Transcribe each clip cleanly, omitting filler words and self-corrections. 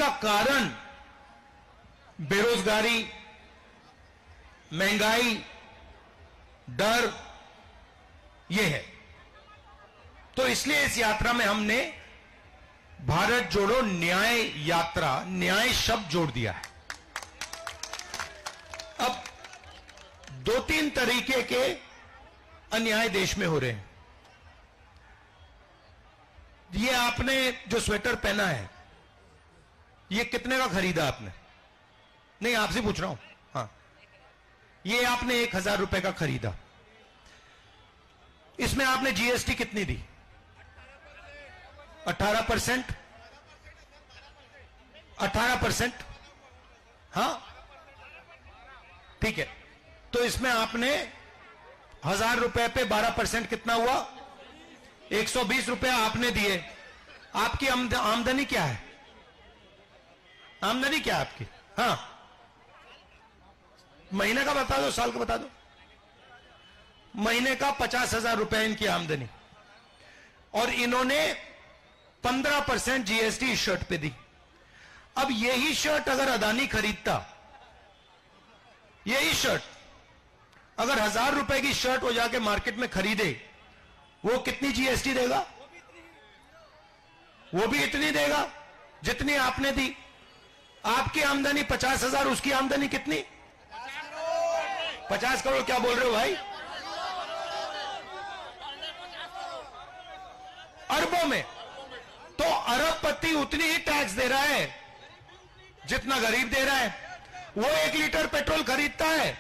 इसका कारण बेरोजगारी, महंगाई, डर, यह है। तो इसलिए इस यात्रा में हमने भारत जोड़ो न्याय यात्रा, न्याय शब्द जोड़ दिया है। अब 2-3 तरीके के अन्याय देश में हो रहे हैं। ये आपने जो स्वेटर पहना है, ये कितने का खरीदा आपने? नहीं, आपसे पूछ रहा हूं। हाँ, ये आपने 1000 रुपए का खरीदा। इसमें आपने जीएसटी कितनी दी? 18%। 18%। हाँ, ठीक है। तो इसमें आपने 1000 रुपए पे 12% कितना हुआ? 120 रुपए आपने दिए। आपकी आमदनी क्या है? आमदनी क्या है आपकी? हाँ, महीने का बता दो, साल का बता दो। महीने का 50,000 रुपए इनकी आमदनी, और इन्होंने 15% जीएसटी इस शर्ट पे दी। अब यही शर्ट अगर अदानी खरीदता, यही शर्ट अगर 1000 रुपए की शर्ट हो जाके मार्केट में खरीदे, वो कितनी जीएसटी देगा? वो भी इतनी देगा जितनी आपने दी। आपकी आमदनी 50,000, उसकी आमदनी कितनी? 50 करोड़। क्या बोल रहे हो भाई? अरबों में। तो अरबपति उतनी ही टैक्स दे रहा है जितना गरीब दे रहा है। वो 1 लीटर पेट्रोल खरीदता है,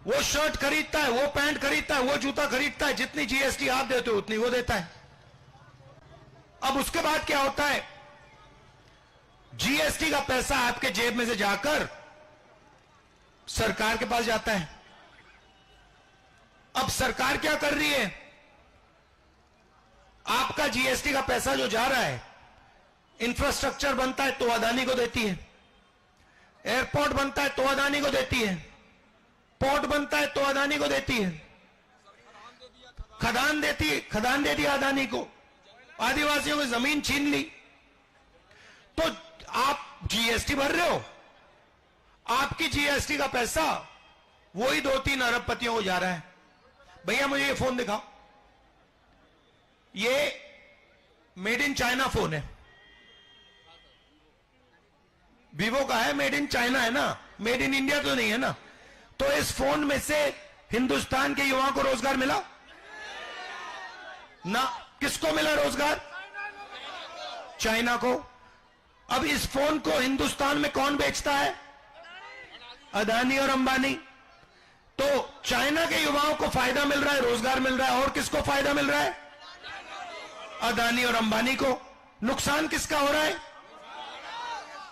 वो शर्ट खरीदता है, वो पैंट खरीदता है, वो जूता खरीदता है। जितनी जीएसटी आप देते हो उतनी वो देता है। अब उसके बाद क्या होता है? जीएसटी का पैसा आपके जेब में से जाकर सरकार के पास जाता है। अब सरकार क्या कर रही है? आपका जीएसटी का पैसा जो जा रहा है, इंफ्रास्ट्रक्चर बनता है तो अदानी को देती है, एयरपोर्ट बनता है तो अदानी को देती है, पोर्ट बनता है तो अदानी को देती है, खदान दे दिया अदानी को, आदिवासियों की जमीन छीन ली। तो आप जीएसटी भर रहे हो, आपकी जीएसटी का पैसा वही 2-3 अरबपतियों को जा रहा है। भैया मुझे ये फोन दिखाओ, ये मेड इन चाइना फोन है, वीवो का है, मेड इन चाइना है ना, मेड इन इंडिया तो नहीं है ना। तो इस फोन में से हिंदुस्तान के युवाओं को रोजगार मिला ना? किसको मिला रोजगार? चाइना को। अब इस फोन को हिंदुस्तान में कौन बेचता है? अदानी और अंबानी। तो चाइना के युवाओं को फायदा मिल रहा है, रोजगार मिल रहा है, और किसको फायदा मिल रहा है? अदानी और अंबानी को। नुकसान किसका हो रहा है?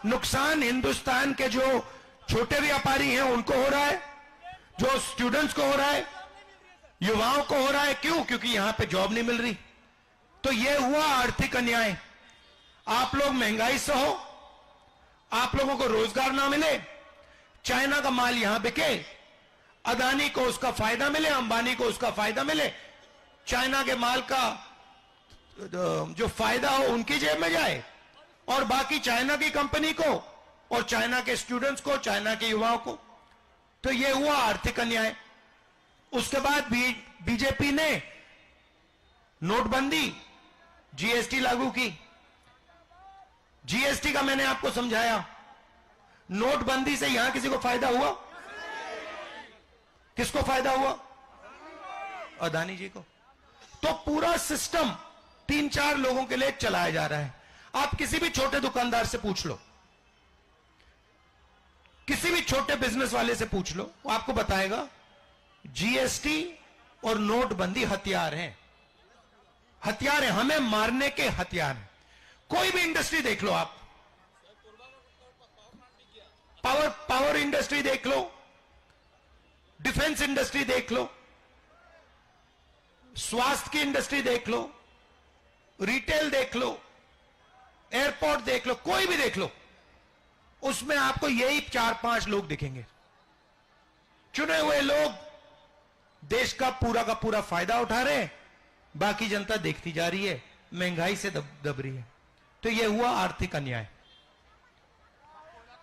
नुकसान हिंदुस्तान के जो छोटे व्यापारी हैं उनको हो रहा है, जो स्टूडेंट्स को हो रहा है, युवाओं को हो रहा है। क्यों? क्योंकि यहां पे जॉब नहीं मिल रही। तो यह हुआ आर्थिक अन्याय। आप लोग महंगाई से हो, आप लोगों को रोजगार ना मिले, चाइना का माल यहां बिके, अदानी को उसका फायदा मिले, अंबानी को उसका फायदा मिले, चाइना के माल का जो फायदा हो उनकी जेब में जाए, और बाकी चाइना की कंपनी को और चाइना के स्टूडेंट्स को, चाइना के युवाओं को। तो यह हुआ आर्थिक अन्याय। उसके बाद बीजेपी ने नोटबंदी, जीएसटी लागू की। जीएसटी का मैंने आपको समझाया। नोटबंदी से यहां किसी को फायदा हुआ? किसको फायदा हुआ? अदानी जी को। तो पूरा सिस्टम 3-4 लोगों के लिए चलाया जा रहा है। आप किसी भी छोटे दुकानदार से पूछ लो, किसी भी छोटे बिजनेस वाले से पूछ लो, वो आपको बताएगा जीएसटी और नोटबंदी हथियार हैं। हथियार हैं, हमें मारने के हथियार हैं। कोई भी इंडस्ट्री देख लो आप, पावर इंडस्ट्री देख लो, डिफेंस इंडस्ट्री देख लो, स्वास्थ्य की इंडस्ट्री देख लो, रिटेल देख लो, एयरपोर्ट देख लो, कोई भी देख लो, उसमें आपको यही 4-5 लोग दिखेंगे। चुने हुए लोग देश का पूरा फायदा उठा रहे हैं, बाकी जनता देखती जा रही है, महंगाई से दब रही है। तो यह हुआ आर्थिक अन्याय।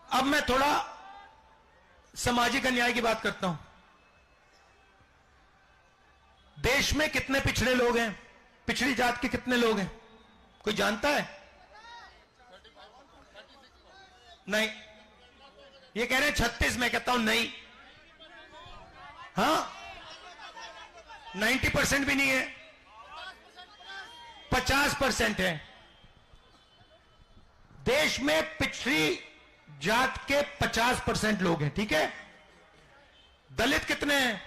अब मैं थोड़ा सामाजिक अन्याय की बात करता हूं। देश में कितने पिछड़े लोग हैं, पिछड़ी जात के कितने लोग हैं, कोई जानता है? नहीं। ये कह रहे हैं 36, मैं कहता हूं नहीं। हाँ, 90% भी नहीं है, 50% है। देश में पिछड़ी जात के 50% लोग हैं, ठीक है। दलित कितने हैं?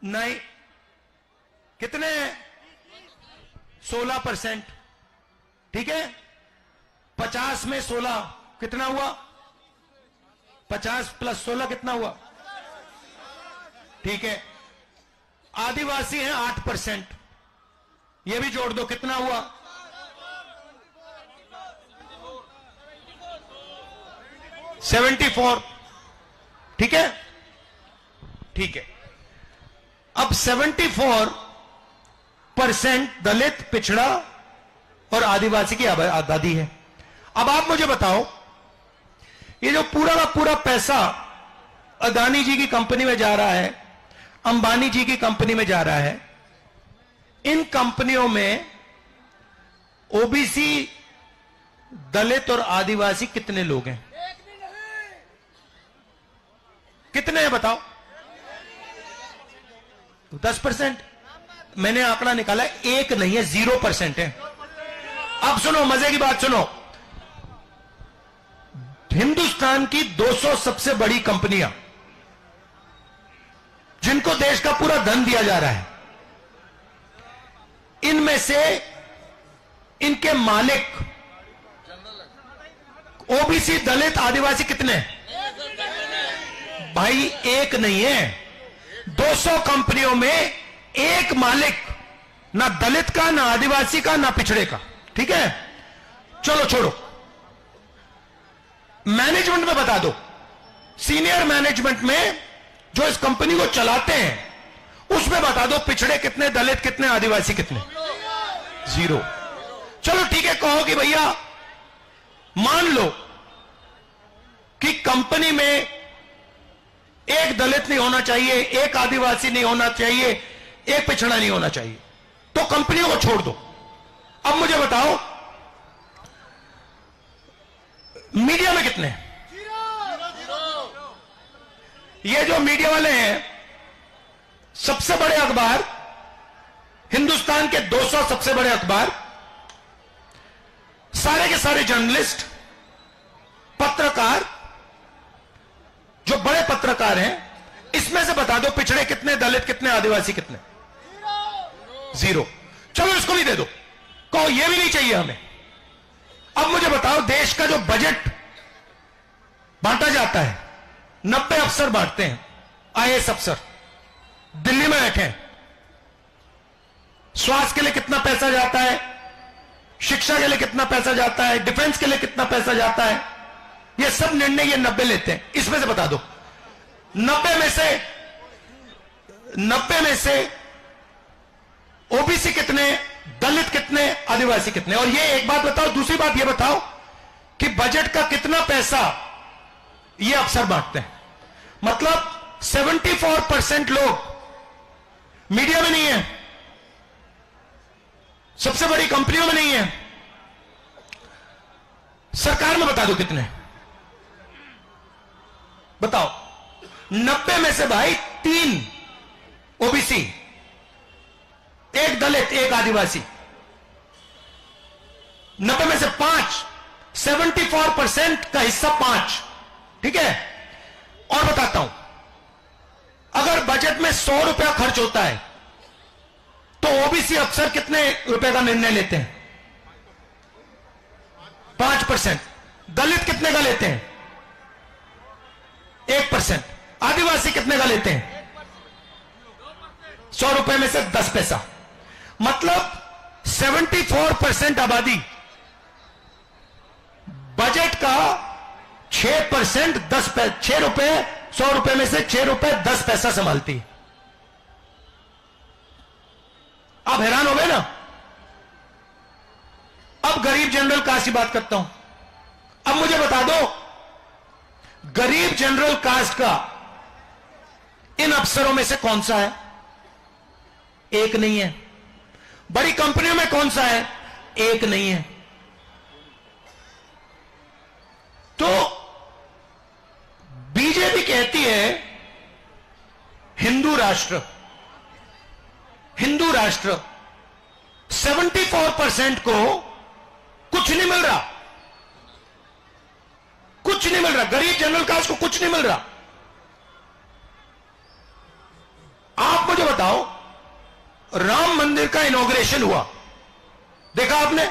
नहीं। कितने हैं? 16%, ठीक है। 50 में 16 कितना हुआ? 50 प्लस 16 कितना हुआ? ठीक है। आदिवासी हैं 8%, ये भी जोड़ दो, कितना हुआ? 74, ठीक है। ठीक है। अब 74% दलित, पिछड़ा और आदिवासी की आबादी है। अब आप मुझे बताओ, ये जो पूरा का पूरा पैसा अदानी जी की कंपनी में जा रहा है, अंबानी जी की कंपनी में जा रहा है, इन कंपनियों में ओबीसी, दलित और आदिवासी कितने लोग हैं? कितने हैं बताओ? 10%। मैंने आंकड़ा निकाला, एक नहीं है, 0% है। अब सुनो, मजे की बात सुनो। हिंदुस्तान की 200 सबसे बड़ी कंपनियां, जिनको देश का पूरा धन दिया जा रहा है, इनमें से इनके मालिक ओबीसी, दलित, आदिवासी कितने हैं? भाई एक नहीं है, 200 कंपनियों में एक मालिक, ना दलित का, ना आदिवासी का, ना पिछड़े का, ठीक है। चलो छोड़ो, मैनेजमेंट में बता दो, सीनियर मैनेजमेंट में जो इस कंपनी को चलाते हैं, उसमें बता दो पिछड़े कितने, दलित कितने, आदिवासी कितने? 0। चलो ठीक है, कहो कि भैया मान लो कि कंपनी में एक दलित नहीं होना चाहिए, एक आदिवासी नहीं होना चाहिए, एक पिछड़ा नहीं होना चाहिए, तो कंपनियों को छोड़ दो। अब मुझे बताओ, मीडिया में कितने? ये जो मीडिया वाले हैं, सबसे बड़े अखबार, हिंदुस्तान के 200 सबसे बड़े अखबार, सारे के सारे जर्नलिस्ट, पत्रकार, जो बड़े पत्रकार हैं, इसमें से बता दो पिछड़े कितने, दलित कितने, आदिवासी कितने? 0। चलो इसको भी दे दो, कहो ये भी नहीं चाहिए हमें। अब मुझे बताओ, देश का जो बजट बांटा जाता है, 90 अफसर बांटते हैं, आईएएस अफसर दिल्ली में बैठे हैं, स्वास्थ्य के लिए कितना पैसा जाता है, शिक्षा के लिए कितना पैसा जाता है, डिफेंस के लिए कितना पैसा जाता है, ये सब निर्णय ये 90 लेते हैं। इसमें से बता दो, 90 में से ओबीसी कितने, दलित कितने, आदिवासी कितने? और ये एक बात बताओ, दूसरी बात ये बताओ कि बजट का कितना पैसा ये अफसर बांटते हैं? मतलब 74% लोग मीडिया में नहीं है, सबसे बड़ी कंपनियों में नहीं है, सरकार में बता दो कितने? बताओ। 90 में से भाई 3 ओबीसी, एक दलित, एक आदिवासी। 90 में से 5, 74% का हिस्सा 5, ठीक है। और बताता हूं, अगर बजट में 100 रुपया खर्च होता है, तो ओबीसी अफसर कितने रुपए का निर्णय लेते हैं? 5%। दलित कितने का लेते हैं? 1%। आदिवासी कितने का लेते हैं? 100 रुपए में से 10 पैसा। मतलब 74% आबादी बजट का 6%, 6 रुपए, 100 रुपए में से 6 रुपए 10 पैसा संभालती है। आप हैरान हो गए ना। अब गरीब जनरल कास्ट की बात करता हूं। अब मुझे बता दो, गरीब जनरल कास्ट का इन अफसरों में से कौन सा है? एक नहीं है। बड़ी कंपनियों में कौन सा है? एक नहीं है। तो बीजेपी कहती है हिंदू राष्ट्र, हिंदू राष्ट्र, 74% को कुछ नहीं मिल रहा, कुछ नहीं मिल रहा, गरीब जनरल कास्ट को कुछ नहीं मिल रहा। आप मुझे बताओ, राम मंदिर का इनॉग्रेशन हुआ, देखा आपने?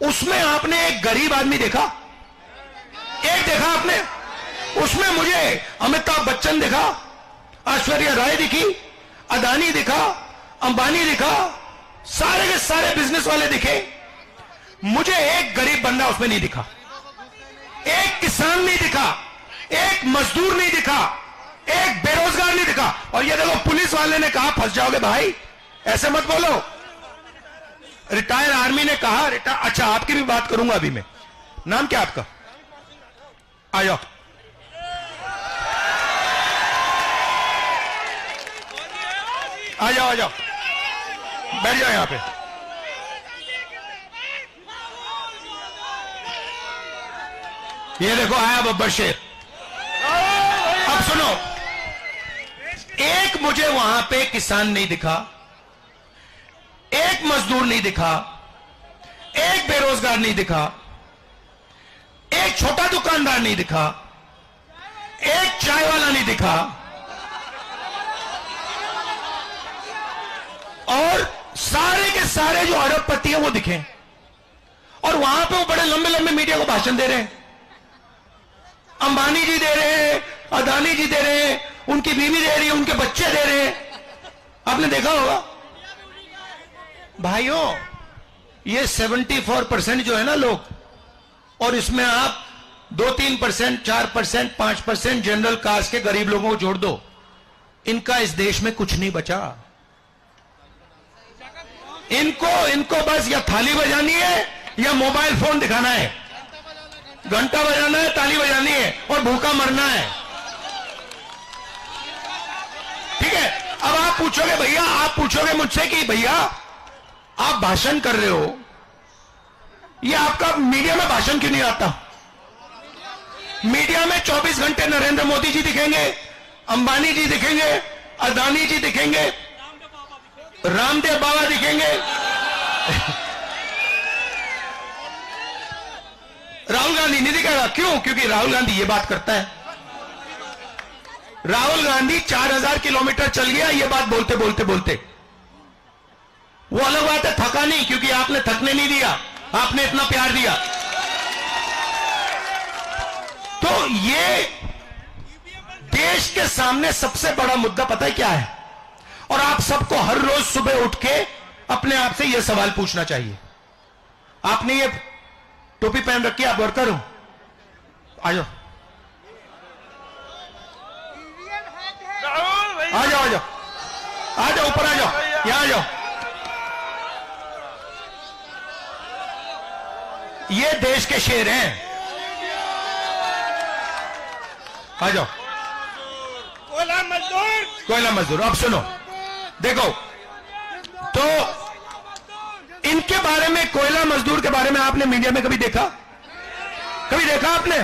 उसमें आपने एक गरीब आदमी देखा? एक देखा आपने? उसमें मुझे अमिताभ बच्चन दिखा, ऐश्वर्या राय दिखी, अदानी दिखा, अंबानी दिखा, सारे के सारे बिजनेस वाले दिखे। मुझे एक गरीब बंदा उसमें नहीं दिखा, एक किसान नहीं दिखा, एक मजदूर नहीं दिखा, एक बेरोजगार नहीं दिखा। और ये देखो, पुलिस वाले ने कहा फंस जाओगे भाई, ऐसे मत बोलो। रिटायर आर्मी ने कहा अच्छा, आपकी भी बात करूंगा अभी मैं। नाम क्या आपका? आ जाओ, आ जाओ, आ जाओ, बैठ जाओ यहां पे। ये देखो आया बब्बर शेर। अब सुनो, एक मुझे वहां पे किसान नहीं दिखा, एक मजदूर नहीं दिखा, एक बेरोजगार नहीं दिखा, एक छोटा दुकानदार नहीं दिखा, एक चाय वाला नहीं दिखा, और सारे के सारे जो अरबपति हैं वो दिखे। और वहां पे वो बड़े लंबे लंबे मीडिया को भाषण दे रहे हैं। अंबानी जी दे रहे हैं, अदानी जी दे रहे हैं, उनकी बीवी दे रही है, उनके बच्चे दे रहे हैं। आपने देखा होगा भाइयों, ये 74% जो है ना लोग, और इसमें आप 2-3%, 4%, 5% जनरल कास्ट के गरीब लोगों को जोड़ दो, इनका इस देश में कुछ नहीं बचा। इनको बस या थाली बजानी है या मोबाइल फोन दिखाना है, घंटा बजाना है, ताली बजानी है, और भूखा मरना है। ठीक है? अब आप पूछोगे भैया, आप पूछोगे मुझसे कि भैया आप भाषण कर रहे हो, ये आपका मीडिया में भाषण क्यों नहीं आता? मीडिया में 24 घंटे नरेंद्र मोदी जी दिखेंगे, अंबानी जी दिखेंगे, अदानी जी दिखेंगे, रामदेव बाबा दिखेंगे, राहुल गांधी नहीं दिखेगा। क्यों? क्योंकि राहुल गांधी ये बात करता है। राहुल गांधी 4000 किलोमीटर चल गया ये बात बोलते बोलते बोलते। वो अलग बात है, थका नहीं, क्योंकि आपने थकने नहीं दिया, आपने इतना प्यार दिया। तो ये देश के सामने सबसे बड़ा मुद्दा पता है क्या है? और आप सबको हर रोज सुबह उठ के अपने आप से यह सवाल पूछना चाहिए। आपने ये टोपी पहन रखी है, आप वर्कर हो, आ जाओ, आ जाओ, आ जाओ, आ जाओ, ऊपर आ जाओ, यहां आ जाओ। ये देश के शेर हैं, आ जाओ। कोयला मजदूर, कोयला मजदूर। अब सुनो, देखो, तो इनके बारे में, कोयला मजदूर के बारे में आपने मीडिया में कभी देखा? कभी देखा आपने?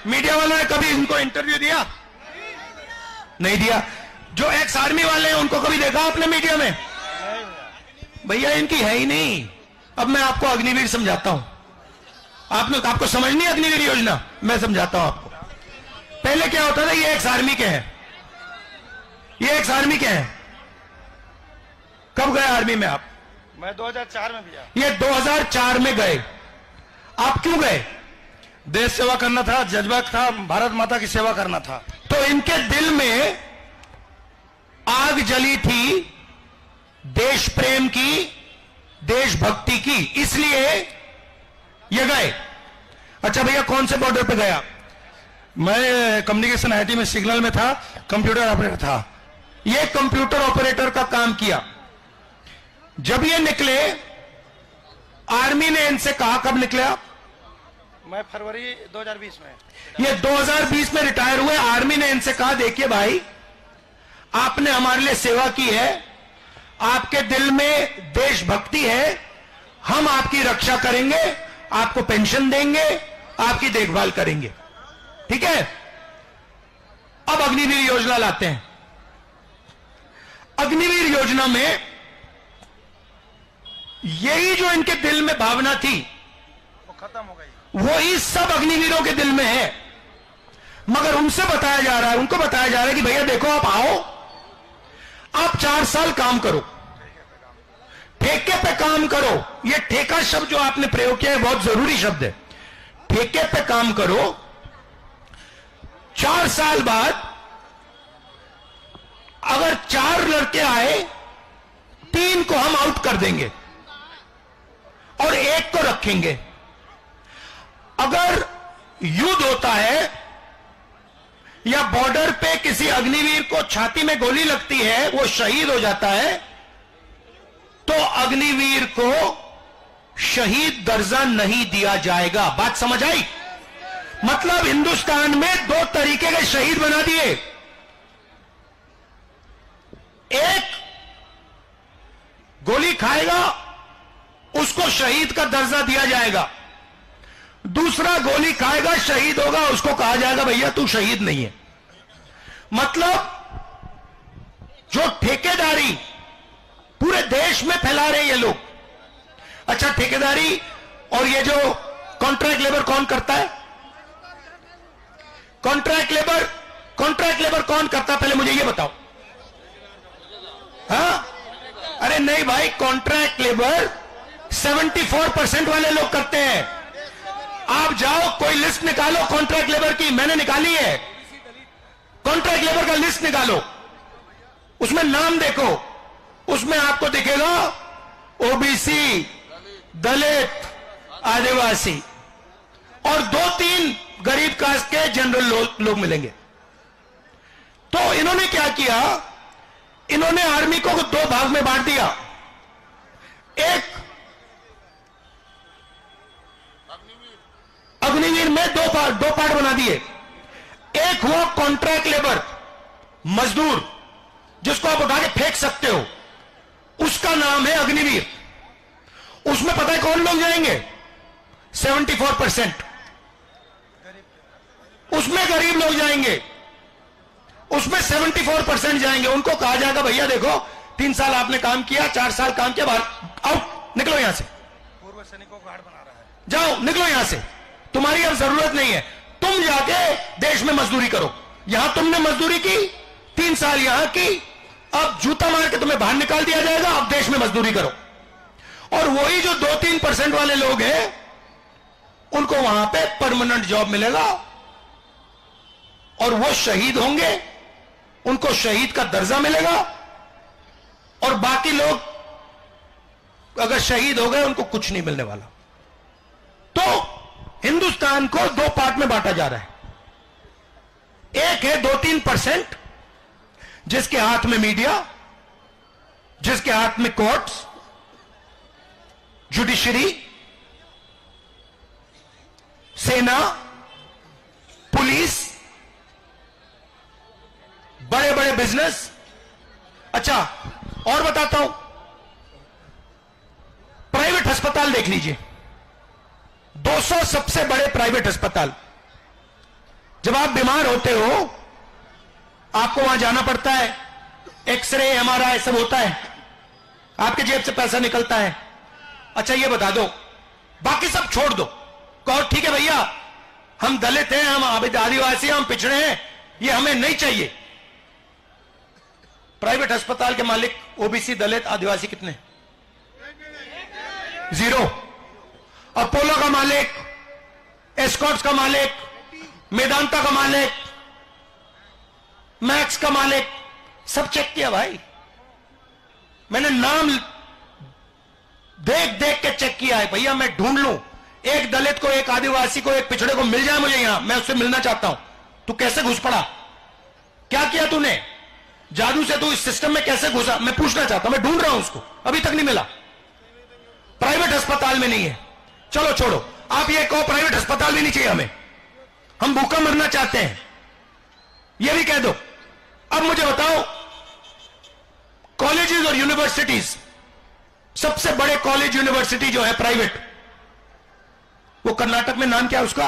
मीडिया वालों ने कभी इनको इंटरव्यू दिया? नहीं दिया। जो एक्स आर्मी वाले हैं उनको कभी देखा आपने मीडिया में? भैया इनकी है ही नहीं। अब मैं आपको अग्निवीर समझाता हूं, आपको समझ नहीं अग्निवीर योजना, मैं समझाता हूं आपको। पहले क्या होता था, ये एक्स आर्मी के हैं, ये एक्स आर्मी के हैं। कब गए आर्मी में आप? मैं 2004 में गया। ये 2004 में गए। आप क्यों गए? देश सेवा करना था, जज्बा था, भारत माता की सेवा करना था। तो इनके दिल में आग जली थी देश प्रेम की, देशभक्ति की, इसलिए ये गए। अच्छा भैया, कौन से बॉर्डर पे गया? मैं कम्युनिकेशन आईटी में सिग्नल में था, कंप्यूटर ऑपरेटर था। ये कंप्यूटर ऑपरेटर का काम किया। जब ये निकले, आर्मी ने इनसे कहा, कब निकले आप? मैं फरवरी 2020 में। ये 2020 में रिटायर हुए। आर्मी ने इनसे कहा देखिए भाई, आपने हमारे लिए सेवा की है, आपके दिल में देशभक्ति है, हम आपकी रक्षा करेंगे, आपको पेंशन देंगे, आपकी देखभाल करेंगे। ठीक है। अब अग्निवीर योजना लाते हैं। अग्निवीर योजना में यही जो इनके दिल में भावना थी वो खत्म हो गई। वही सब अग्निवीरों के दिल में है, मगर उनसे बताया जा रहा है, उनको बताया जा रहा है कि भैया देखो, आप आओ, आप 4 साल काम करो, ठेके पे काम करो। यह ठेका शब्द जो आपने प्रयोग किया है बहुत जरूरी शब्द है। ठेके पे काम करो, 4 साल बाद अगर 4 लड़के आए, 3 को हम आउट कर देंगे और 1 को रखेंगे। अगर युद्ध होता है या बॉर्डर पे किसी अग्निवीर को छाती में गोली लगती है, वो शहीद हो जाता है, तो अग्निवीर को शहीद दर्जा नहीं दिया जाएगा। बात समझ आई? मतलब हिंदुस्तान में 2 तरीके के शहीद बना दिए। एक गोली खाएगा, उसको शहीद का दर्जा दिया जाएगा। दूसरा गोली खाएगा, शहीद होगा, उसको कहा जाएगा भैया तू शहीद नहीं है। मतलब जो ठेकेदारी पूरे देश में फैला रहे हैं ये लोग। अच्छा, ठेकेदारी और ये जो कॉन्ट्रैक्ट लेबर कौन करता है? कॉन्ट्रैक्ट लेबर कौन करता है, पहले मुझे ये बताओ। हाँ? अरे नहीं भाई, कॉन्ट्रैक्ट लेबर 74% वाले लोग करते हैं। आप जाओ, कोई लिस्ट निकालो कॉन्ट्रैक्ट लेबर की, मैंने निकाली है। कॉन्ट्रैक्ट लेबर का लिस्ट निकालो, उसमें नाम देखो, उसमें आपको दिखेगा ओबीसी, दलित, आदिवासी और 2-3 गरीब कास्ट के जनरल लोग मिलेंगे। तो इन्होंने क्या किया, इन्होंने आर्मी को 2 भाग में बांट दिया। एक अग्निवीर में 2 पार्ट बना दिए। एक हुआ कॉन्ट्रैक्ट लेबर, मजदूर, जिसको आप उठा के फेंक सकते हो, उसका नाम है अग्निवीर। उसमें पता है कौन लोग जाएंगे? 74%। उसमें गरीब लोग जाएंगे, उसमें 74% जाएंगे। उनको कहा जाएगा भैया देखो, 3 साल आपने काम किया, 4 साल काम किया, बाहर आउट, निकलो यहां से। पूर्व सैनिकों को गार्ड बना रहा है। जाओ, निकलो यहां से, तुम्हारी अब जरूरत नहीं है, तुम जाके देश में मजदूरी करो। यहां तुमने मजदूरी की, 3 साल यहां की, अब जूता मार के तुम्हें बाहर निकाल दिया जाएगा, अब देश में मजदूरी करो। और वही जो 2-3% वाले लोग हैं, उनको वहां पे परमानेंट जॉब मिलेगा और वो शहीद होंगे, उनको शहीद का दर्जा मिलेगा। और बाकी लोग अगर शहीद हो गए, उनको कुछ नहीं मिलने वाला। तो हिंदुस्तान को 2 पार्ट में बांटा जा रहा है। एक है 2-3% जिसके हाथ में मीडिया, जिसके हाथ में कोर्ट्स, जुडिशरी, सेना, पुलिस, बड़े बड़े बिजनेस। अच्छा, और बताता हूं, प्राइवेट अस्पताल देख लीजिए, 200 सबसे बड़े प्राइवेट अस्पताल। जब आप बीमार होते हो, आपको वहां जाना पड़ता है, एक्सरे, एमआरआई सब होता है, आपके जेब से पैसा निकलता है। अच्छा, ये बता दो, बाकी सब छोड़ दो, कहो ठीक है भैया, हम दलित हैं, हम आदिवासी हैं, हम पिछड़े हैं, ये हमें नहीं चाहिए। प्राइवेट अस्पताल के मालिक ओबीसी, दलित, आदिवासी कितने? 0। अपोलो का मालिक, एस्कॉर्ट्स का मालिक, मेदांता का मालिक, मैक्स का मालिक, सब चेक किया भाई। मैंने नाम देख देख के चेक किया है भैया, मैं ढूंढ लूं एक दलित को, एक आदिवासी को, एक पिछड़े को मिल जाए मुझे यहां, मैं उससे मिलना चाहता हूं। तू कैसे घुस पड़ा? क्या किया तूने? जादू से तू इस सिस्टम में कैसे घुसा? मैं पूछना चाहता हूं, मैं ढूंढ रहा हूं उसको, अभी तक नहीं मिला। प्राइवेट अस्पताल में नहीं है, चलो छोड़ो। आप ये कहो प्राइवेट अस्पताल भी नहीं चाहिए हमें, हम भूखा मरना चाहते हैं, ये भी कह दो। अब मुझे बताओ, कॉलेजेस और यूनिवर्सिटीज, सबसे बड़े कॉलेज यूनिवर्सिटी जो है प्राइवेट, वो कर्नाटक में नाम क्या है उसका?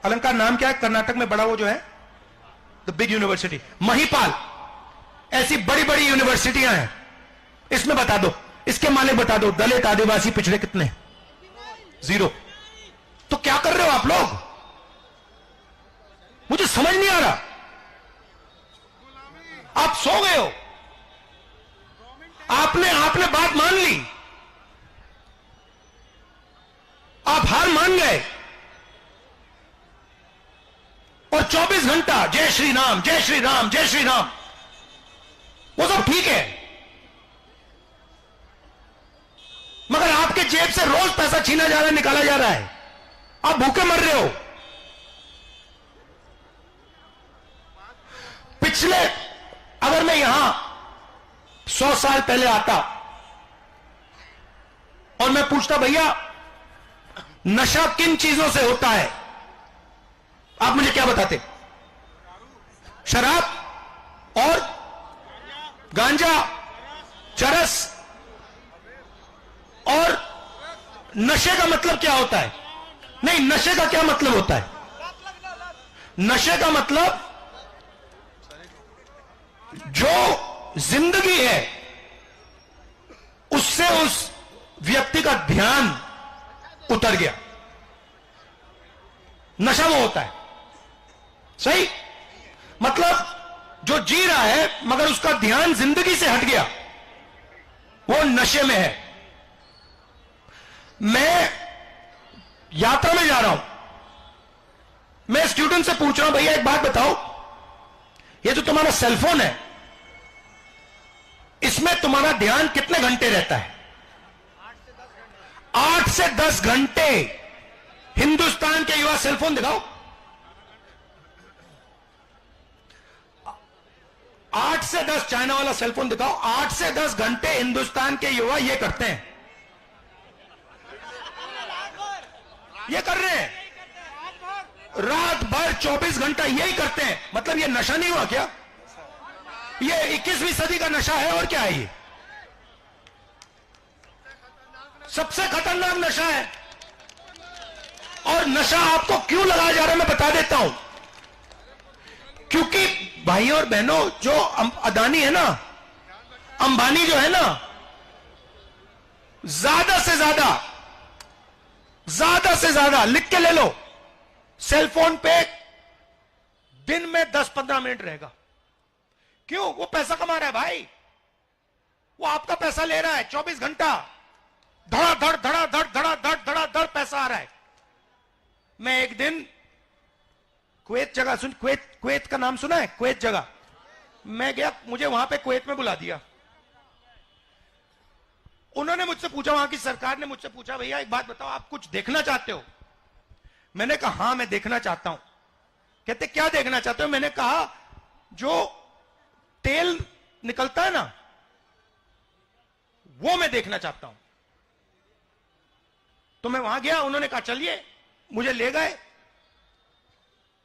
अलंकार, नाम क्या है कर्नाटक में बड़ा वो जो है द बिग यूनिवर्सिटी? महिपाल। ऐसी बड़ी बड़ी यूनिवर्सिटियां हैं, इसमें बता दो, इसके मालिक बता दो, दलित आदिवासी पिछड़े कितने? 0। तो क्या कर रहे हो आप लोग? मुझे समझ नहीं आ रहा। आप सो गए हो, आपने बात मान ली, आप हार मान गए, और 24 घंटा जय श्री राम जय श्री राम जय श्री राम, वो सब ठीक है, मगर आपके जेब से रोज पैसा छीना जा रहा है, निकाला जा रहा है, आप भूखे मर रहे हो। पिछले, अगर मैं यहां 100 साल पहले आता और मैं पूछता भैया नशा किन चीजों से होता है, आप मुझे क्या बताते? शराब और गांजा, चरस। और नशे का मतलब क्या होता है? नहीं, नशे का क्या मतलब होता है? नशे का मतलब जो जिंदगी है उससे उस व्यक्ति का ध्यान उतर गया, नशा वो होता है। सही? मतलब जो जी रहा है मगर उसका ध्यान जिंदगी से हट गया, वो नशे में है। मैं यात्रा में जा रहा हूं, मैं स्टूडेंट से पूछ रहा हूं भैया एक बात बताओ, ये जो तुम्हारा सेलफोन है इसमें तुम्हारा ध्यान कितने घंटे रहता है? 8 से 10 घंटे। हिंदुस्तान के युवा सेलफोन दिखाओ, 8 से 10, चाइना वाला सेलफोन दिखाओ, 8 से 10 घंटे हिंदुस्तान के युवा ये करते हैं, ये कर रहे हैं रात भर 24 घंटा यही करते हैं। मतलब ये नशा नहीं हुआ क्या? ये 21वीं सदी का नशा है और क्या है? ये सबसे खतरनाक नशा है। और नशा आपको क्यों लगाया जा रहा है मैं बता देता हूं। क्योंकि भाइयों और बहनों, जो अदानी है ना, अंबानी जो है ना, ज्यादा से ज्यादा लिख के ले लो, सेलफोन पे दिन में 10-15 मिनट रहेगा। क्यों? वो पैसा कमा रहा है भाई, वो आपका पैसा ले रहा है 24 घंटा, धड़ाधड़ धड़ाधड़ धड़ाधड़ धड़ाधड़ पैसा आ रहा है। मैं एक दिन कुवैत जगह कुवैत का नाम सुना है? कुवैत जगह मैं गया, मुझे वहां पे कुवैत में बुला दिया। उन्होंने मुझसे पूछा, वहां की सरकार ने मुझसे पूछा, भैया एक बात बताओ, आप कुछ देखना चाहते हो? मैंने कहा हां मैं देखना चाहता हूं। कहते क्या देखना चाहते हो? मैंने कहा जो तेल निकलता है ना वो मैं देखना चाहता हूं। तो मैं वहां गया, उन्होंने कहा चलिए, मुझे ले गए।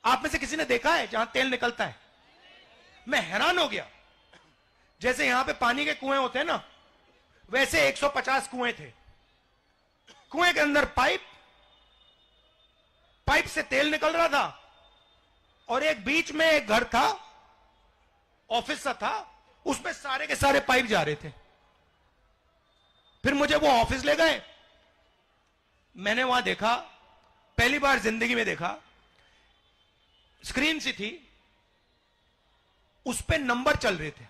आप में से किसी ने देखा है जहां तेल निकलता है? मैं हैरान हो गया। जैसे यहां पे पानी के कुएं होते हैं ना, वैसे 150 कुएं थे। कुएं के अंदर पाइप से तेल निकल रहा था, और एक बीच में एक घर था, ऑफिस सा था, उसमें सारे के सारे पाइप जा रहे थे। फिर मुझे वो ऑफिस ले गए। मैंने वहां देखा, पहली बार जिंदगी में देखा, स्क्रीन सी थी, उस पे नंबर चल रहे थे,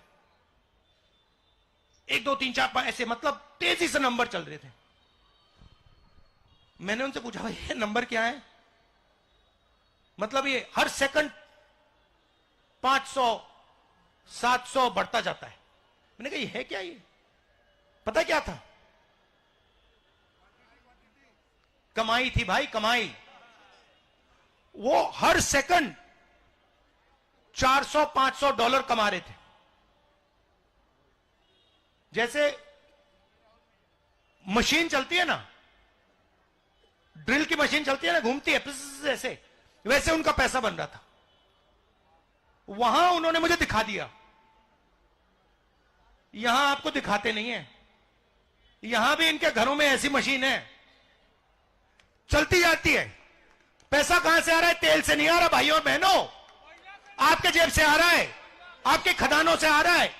1 2 3 4 5 ऐसे, मतलब तेजी से नंबर चल रहे थे। मैंने उनसे पूछा भाई ये नंबर क्या है? मतलब ये हर सेकंड 500 700 बढ़ता जाता है। मैंने कहा ये है क्या? ये पता क्या था? कमाई थी भाई, कमाई। वो हर सेकंड $400-500 कमा रहे थे। जैसे मशीन चलती है ना, ड्रिल की मशीन चलती है ना, घूमती है ऐसे, वैसे उनका पैसा बन रहा था। वहां उन्होंने मुझे दिखा दिया, यहां आपको दिखाते नहीं है। यहां भी इनके घरों में ऐसी मशीन है, चलती जाती है। पैसा कहां से आ रहा है? तेल से नहीं आ रहा भाइयों और बहनों, आपके जेब से आ रहा है, आपके खदानों से आ रहा है,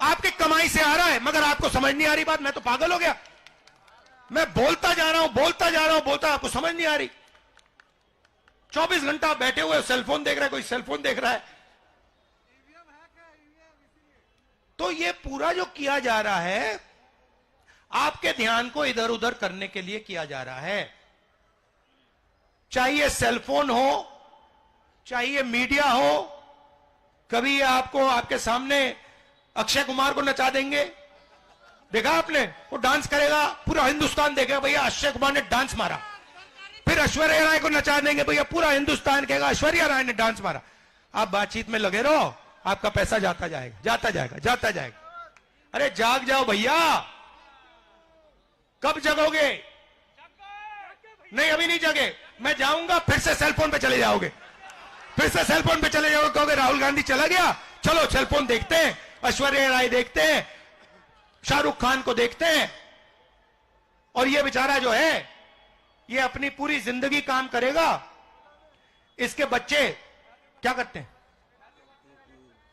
आपकी कमाई से आ रहा है। मगर आपको समझ नहीं आ रही बात। मैं तो पागल हो गया, मैं बोलता जा रहा हूं, बोलता जा रहा हूं, बोलता, आपको समझ नहीं आ रही। 24 घंटा बैठे हुए सेलफोन देख रहा है, कोई सेलफोन देख रहा है। तो ये पूरा जो किया जा रहा है, आपके ध्यान को इधर उधर करने के लिए किया जा रहा है। चाहिए सेलफोन हो, चाहिए मीडिया हो। कभी आपको आपके सामने अक्षय कुमार को नचा देंगे, देखा आपने? वो डांस करेगा, पूरा हिंदुस्तान देखेगा भैया अक्षय कुमार ने डांस मारा। फिर ऐश्वर्या राय को नचा देंगे भैया, पूरा हिंदुस्तान कहेगा ऐश्वर्या राय ने डांस मारा। आप बातचीत में लगे रहो, आपका पैसा जाता जाएगा, जाता जाएगा, जाता जाएगा। अरे जाग जाओ भैया, कब जगोगे? नहीं अभी नहीं जगे, मैं जाऊंगा फिर से सेलफोन पे चले जाओगे, फिर से सेलफोन पे चले जाओगे, कहोगे राहुल गांधी चला गया, चलो सेलफोन देखते हैं, ऐश्वर्या राय देखते हैं, शाहरुख खान को देखते हैं। और ये बेचारा जो है, ये अपनी पूरी जिंदगी काम करेगा। इसके बच्चे क्या करते हैं?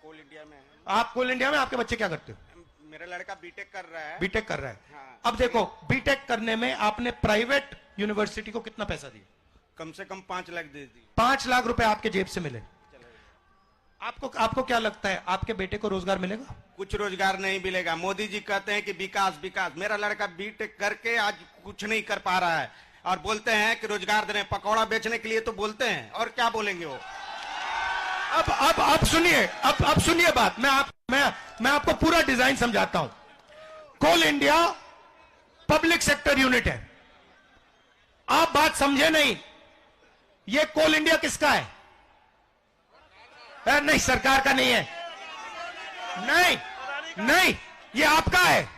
कोल इंडिया में है। आप कोल इंडिया में, आपके बच्चे क्या करते हो? मेरा लड़का बीटेक कर रहा है। बीटेक कर रहा है। हाँ। अब देखो, बीटेक करने में आपने प्राइवेट यूनिवर्सिटी को कितना पैसा दिया? कम से कम 5 लाख दे दी। 5 लाख रुपए आपके जेब से मिले। आपको क्या लगता है, आपके बेटे को रोजगार मिलेगा? कुछ रोजगार नहीं मिलेगा। मोदी जी कहते हैं कि विकास विकास, मेरा लड़का बीटेक करके आज कुछ नहीं कर पा रहा है और बोलते हैं कि रोजगार देने, पकौड़ा बेचने के लिए तो बोलते हैं, और क्या बोलेंगे वो। अब सुनिए, अब सुनिए बात। मैं आपको पूरा डिजाइन समझाता हूं। कोल इंडिया पब्लिक सेक्टर यूनिट है, आप बात समझे नहीं। ये कोल इंडिया किसका है? नहीं, सरकार का नहीं है। नहीं, ये आपका है,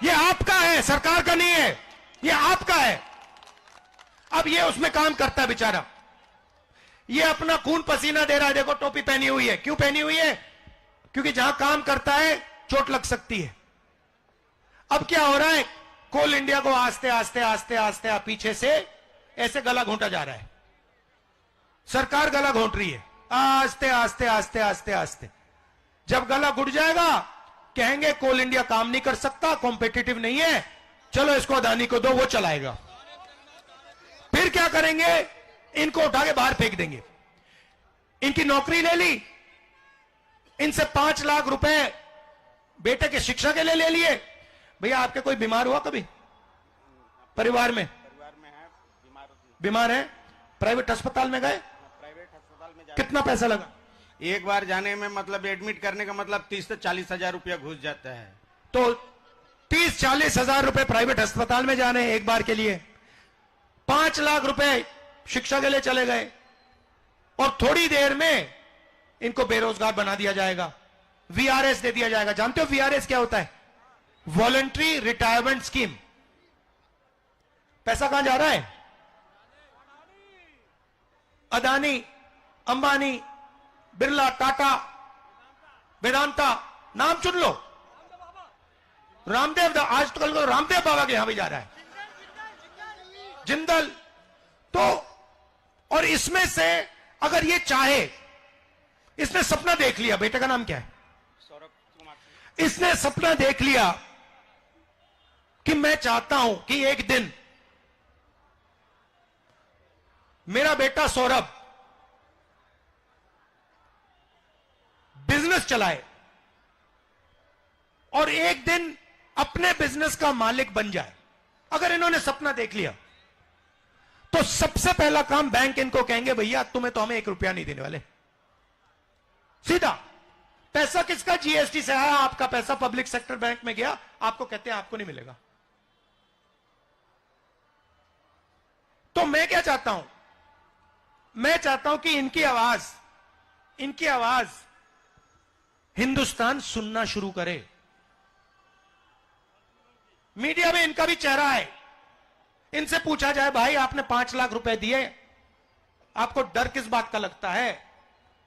ये आपका है, सरकार का नहीं है, ये आपका है। अब ये उसमें काम करता है बेचारा, ये अपना खून पसीना दे रहा है। देखो टोपी पहनी हुई है, क्यों पहनी हुई है? क्योंकि जहां काम करता है चोट लग सकती है। अब क्या हो रहा है, कोल इंडिया को आस्ते आस्ते आस्ते आस्ते पीछे से ऐसे गला घोंटा जा रहा है। सरकार गला घोंट रही है, आस्ते आस्ते आस्ते आस्ते आस्ते। जब गला घुट जाएगा, कहेंगे कोल इंडिया काम नहीं कर सकता, कॉम्पिटिटिव नहीं है, चलो इसको अदानी को दो, वो चलाएगा। फिर क्या करेंगे? इनको उठा के बाहर फेंक देंगे। इनकी नौकरी ले ली, इनसे 5 लाख रुपए बेटे के शिक्षा के लिए ले लिए। भैया आपके कोई बीमार हुआ कभी परिवार में? है, बीमार है, प्राइवेट अस्पताल में गए, प्राइवेट अस्पताल में कितना पैसा लगा? एक बार जाने में मतलब एडमिट करने का मतलब 30 से 40 हजार रुपया घुस जाता है। तो 30-40 हजार रुपए प्राइवेट अस्पताल में जाने एक बार के लिए, 5 लाख रुपए शिक्षा के लिए चले गए, और थोड़ी देर में इनको बेरोजगार बना दिया जाएगा, वीआरएस दे दिया जाएगा। जानते हो वीआरएस क्या होता है? Voluntary retirement scheme. पैसा कहां जा रहा है? अदानी, अंबानी, बिरला, टाटा, वेदांता, नाम चुन लो, रामदेव, आजकल को रामदेव बाबा के यहां भी जा रहा है, जिंदल। तो और इसमें से अगर ये चाहे, इसने सपना देख लिया, बेटे का नाम क्या है? सौरभ कुमार। इसने सपना देख लिया कि मैं चाहता हूं कि एक दिन मेरा बेटा सौरभ बिजनेस चलाए और एक दिन अपने बिजनेस का मालिक बन जाए। अगर इन्होंने सपना देख लिया तो सबसे पहला काम बैंक इनको कहेंगे, भैया तुम्हें तो हमें 1 रुपया नहीं देने वाले। सीधा पैसा किसका? जीएसटी से आया, आपका पैसा पब्लिक सेक्टर बैंक में गया, आपको कहते हैं आपको नहीं मिलेगा। तो मैं क्या चाहता हूं? मैं चाहता हूं कि इनकी आवाज हिंदुस्तान सुनना शुरू करे। मीडिया में इनका भी चेहरा है, इनसे पूछा जाए, भाई आपने 5 लाख रुपए दिए, आपको डर किस बात का लगता है?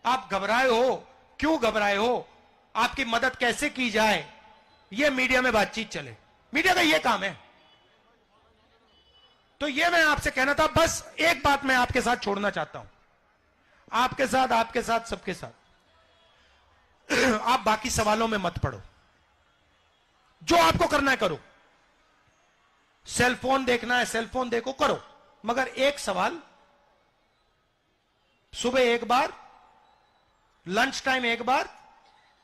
आप घबराए हो, क्यों घबराए हो? आपकी मदद कैसे की जाए? यह मीडिया में बातचीत चले, मीडिया का यह काम है। तो यह मैं आपसे कहना था। बस एक बात मैं आपके साथ छोड़ना चाहता हूं, आपके साथ सबके साथ। आप बाकी सवालों में मत पड़ो, जो आपको करना है करो। सेल फोन देखना है, सेल फोन देखो, करो, मगर एक सवाल, सुबह एक बार, लंच टाइम एक बार,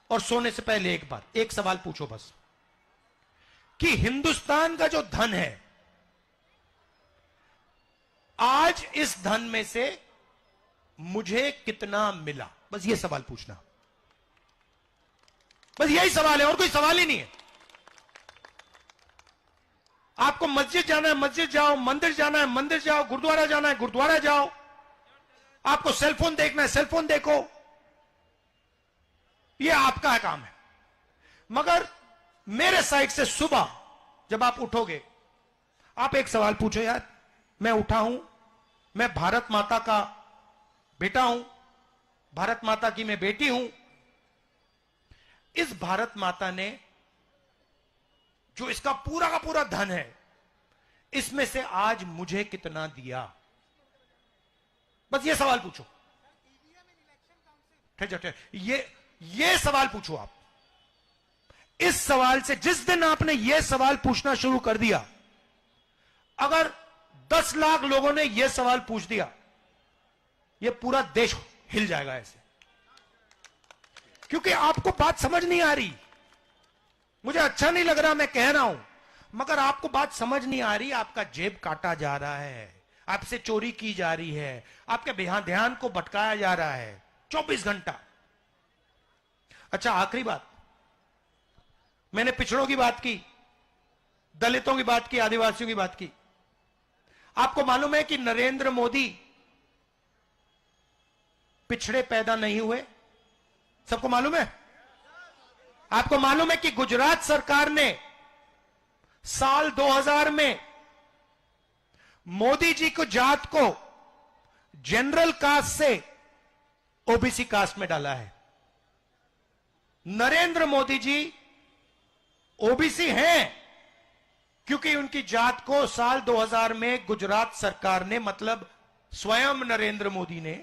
और सोने से पहले एक बार एक सवाल पूछो बस, कि हिंदुस्तान का जो धन है, आज इस धन में से मुझे कितना मिला? बस ये सवाल पूछना, बस यही सवाल है, और कोई सवाल ही नहीं है। आपको मस्जिद जाना है, मस्जिद जाओ, मंदिर जाना है, मंदिर जाओ, गुरुद्वारा जाना है, गुरुद्वारा जाओ, आपको सेलफोन देखना है, सेलफोन देखो, यह आपका काम है। मगर मेरे साइड से सुबह जब आप उठोगे, आप एक सवाल पूछो, यार मैं उठा हूं, मैं भारत माता का बेटा हूं, भारत माता की मैं बेटी हूं, इस भारत माता ने जो इसका पूरा का पूरा धन है, इसमें से आज मुझे कितना दिया? बस ये सवाल पूछो। ठीक, ये सवाल पूछो आप। इस सवाल से, जिस दिन आपने यह सवाल पूछना शुरू कर दिया, अगर 10 लाख लोगों ने यह सवाल पूछ दिया, यह पूरा देश हिल जाएगा ऐसे। क्योंकि आपको बात समझ नहीं आ रही, मुझे अच्छा नहीं लग रहा मैं कह रहा हूं, मगर आपको बात समझ नहीं आ रही। आपका जेब काटा जा रहा है, आपसे चोरी की जा रही है, आपके ध्यान को भटकाया जा रहा है 24 घंटा। अच्छा, आखिरी बात, मैंने पिछड़ों की बात की, दलितों की बात की, आदिवासियों की बात की। आपको मालूम है कि नरेंद्र मोदी पिछड़े पैदा नहीं हुए? सबको मालूम है? आपको मालूम है कि गुजरात सरकार ने साल 2000 में मोदी जी को जात को जनरल कास्ट से ओबीसी कास्ट में डाला है। नरेंद्र मोदी जी ओबीसी हैं क्योंकि उनकी जात को साल 2000 में गुजरात सरकार ने, मतलब स्वयं नरेंद्र मोदी ने,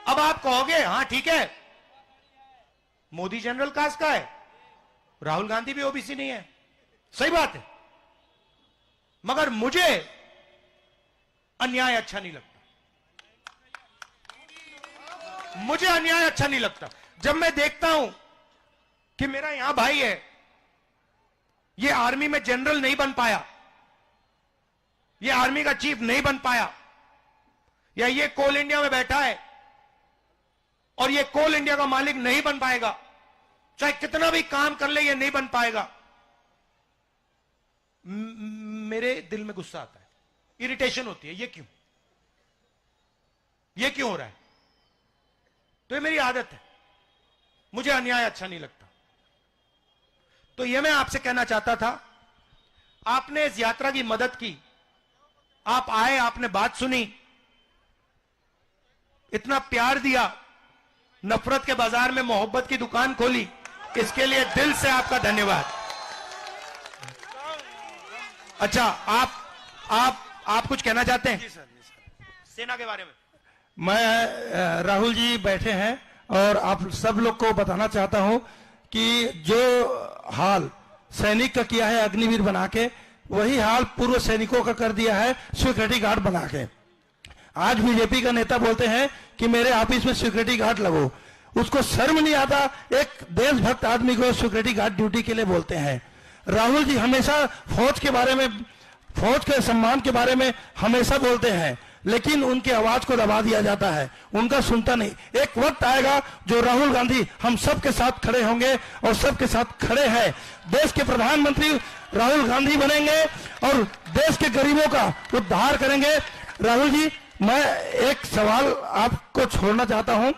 अब आप कहोगे हां ठीक है, मोदी जनरल कास्ट का है, राहुल गांधी भी ओबीसी नहीं है, सही बात है, मगर मुझे अन्याय अच्छा नहीं लगता। मुझे अन्याय अच्छा नहीं लगता जब मैं देखता हूं कि मेरा यहां भाई है, ये आर्मी में जनरल नहीं बन पाया, ये आर्मी का चीफ नहीं बन पाया, या ये कोल इंडिया में बैठा है और ये कोल इंडिया का मालिक नहीं बन पाएगा, चाहे कितना भी काम कर ले ये नहीं बन पाएगा। मेरे दिल में गुस्सा आता है, इरिटेशन होती है, ये क्यों हो रहा है? तो ये मेरी आदत है, मुझे अन्याय अच्छा नहीं लगता। तो ये मैं आपसे कहना चाहता था, आपने इस यात्रा की मदद की, आप आए, आपने बात सुनी, इतना प्यार दिया, नफरत के बाजार में मोहब्बत की दुकान खोली, इसके लिए दिल से आपका धन्यवाद। अच्छा, आप कुछ कहना चाहते हैं? जी सर। सेना के बारे में। मैं, राहुल जी बैठे हैं और आप सब लोग को बताना चाहता हूं कि जो हाल सैनिक का किया है अग्निवीर बना के, वही हाल पूर्व सैनिकों का कर दिया है सिक्योरिटी गार्ड बना के। आज बीजेपी का नेता बोलते हैं कि मेरे ऑफिस में सिक्योरिटी गार्ड लगो, उसको शर्म नहीं आता? एक देशभक्त आदमी को सिक्योरिटी गार्ड ड्यूटी के लिए बोलते हैं। राहुल जी हमेशा फौज के बारे में, फौज के सम्मान के बारे में हमेशा बोलते हैं, लेकिन उनकी आवाज को दबा दिया जाता है, उनका सुनता नहीं। एक वक्त आएगा जो राहुल गांधी हम सबके साथ खड़े होंगे और सबके साथ खड़े हैं। देश के प्रधानमंत्री राहुल गांधी बनेंगे और देश के गरीबों का उद्धार करेंगे। राहुल जी, मैं एक सवाल आपको छोड़ना चाहता हूं।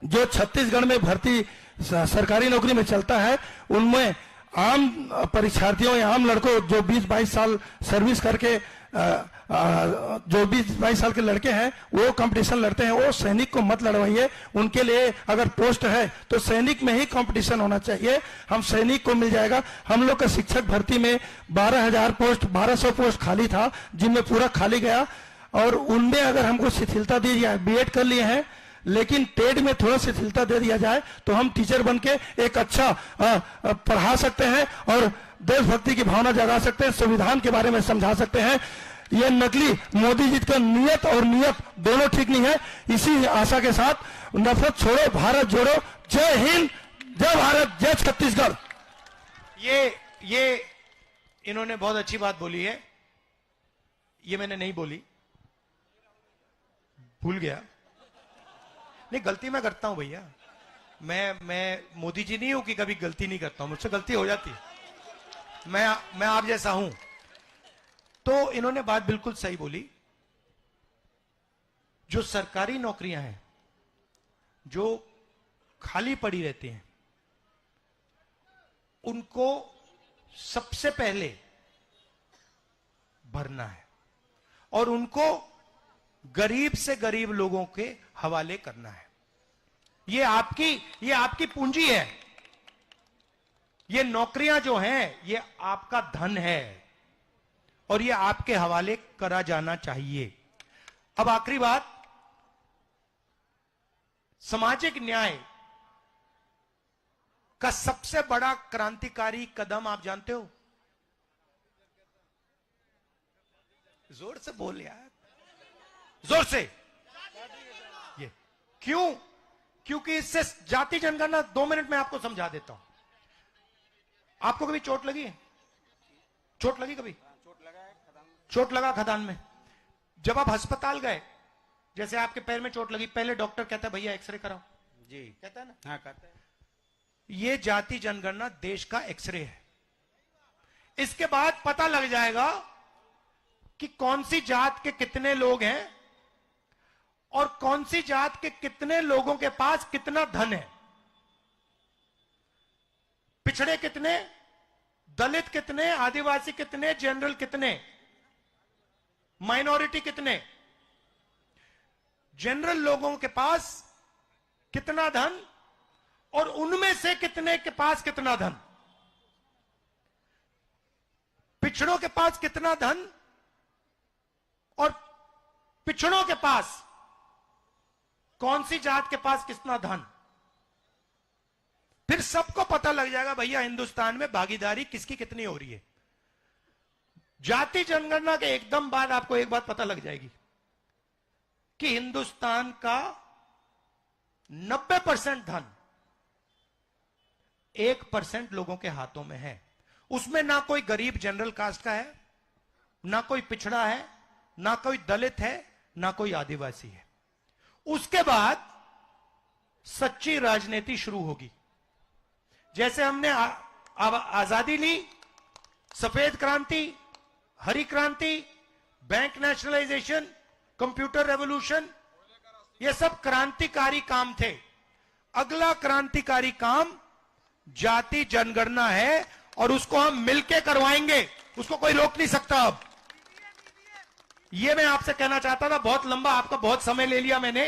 जो छत्तीसगढ़ में भर्ती सरकारी नौकरी में चलता है, उनमें आम परीक्षार्थियों या आम लड़कों जो 20-22 साल सर्विस करके जो 20-22 साल के लड़के हैं वो कंपटीशन लड़ते हैं। वो सैनिक को मत लड़वाइए। उनके लिए अगर पोस्ट है तो सैनिक में ही कंपटीशन होना चाहिए। हम सैनिक को मिल जाएगा। हम लोग का शिक्षक भर्ती में 12,000 पोस्ट 1200 पोस्ट खाली था, जिनमें पूरा खाली गया। और उनमें अगर हमको शिथिलता दी जाए, बीएड कर लिए हैं लेकिन टेट में थोड़ा शिथिलता दे दिया जाए तो हम टीचर बन के एक अच्छा पढ़ा सकते हैं और देशभक्ति की भावना जगा सकते हैं, संविधान के बारे में समझा सकते हैं। ये नकली मोदी जी का नियत और नियत दोनों ठीक नहीं है। इसी आशा के साथ नफरत छोड़ो, भारत जोड़ो। जय हिंद, जय भारत, जय छत्तीसगढ़। ये इन्होंने बहुत अच्छी बात बोली है। ये मैंने नहीं बोली, भूल गया। नहीं, गलती मैं करता हूं भैया। मैं मोदी जी नहीं हूं कि कभी गलती नहीं करता हूं, मुझसे गलती हो जाती है। मैं आप जैसा हूं। तो इन्होंने बात बिल्कुल सही बोली। जो सरकारी नौकरियां हैं जो खाली पड़ी रहती हैं, उनको सबसे पहले भरना है और उनको गरीब से गरीब लोगों के हवाले करना है। ये आपकी पूंजी है। ये नौकरियां जो हैं ये आपका धन है और ये आपके हवाले करा जाना चाहिए। अब आखिरी बात, सामाजिक न्याय का सबसे बड़ा क्रांतिकारी कदम आप जानते हो? जोर से बोल यार, जोर से। ये क्यों? क्योंकि इससे जाति जनगणना, 2 मिनट में आपको समझा देता हूं। आपको कभी चोट लगी है? चोट लगी कभी? चोट लगा खदान में। जब आप अस्पताल गए, जैसे आपके पैर में चोट लगी, पहले डॉक्टर कहता है भैया एक्सरे कराओ। जी कहता है ना? हाँ कहते हैं। ये जाति जनगणना देश का एक्सरे है। इसके बाद पता लग जाएगा कि कौन सी जात के कितने लोग हैं और कौन सी जात के कितने लोगों के पास कितना धन है। पिछड़े कितने, दलित कितने, आदिवासी कितने, जनरल कितने, माइनॉरिटी कितने। जनरल लोगों के पास कितना धन और उनमें से कितने के पास कितना धन। पिछड़ों के पास कितना धन और पिछड़ों के पास कौन सी जात के पास कितना धन। फिर सबको पता लग जाएगा भैया हिंदुस्तान में भागीदारी किसकी कितनी हो रही है। जाति जनगणना के एकदम बाद आपको एक बात पता लग जाएगी कि हिंदुस्तान का 90% धन 1% लोगों के हाथों में है। उसमें ना कोई गरीब जनरल कास्ट का है, ना कोई पिछड़ा है, ना कोई दलित है, ना कोई आदिवासी है। उसके बाद सच्ची राजनीति शुरू होगी। जैसे हमने आजादी ली, सफेद क्रांति, हरी क्रांति, बैंक नेशनलाइजेशन, कंप्यूटर रेवोल्यूशन, ये सब क्रांतिकारी काम थे। अगला क्रांतिकारी काम जाति जनगणना है और उसको हम मिलके करवाएंगे, उसको कोई रोक नहीं सकता। अब ये मैं आपसे कहना चाहता था। बहुत लंबा, आपका बहुत समय ले लिया मैंने।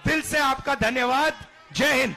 दिल से आपका धन्यवाद। जय हिंद।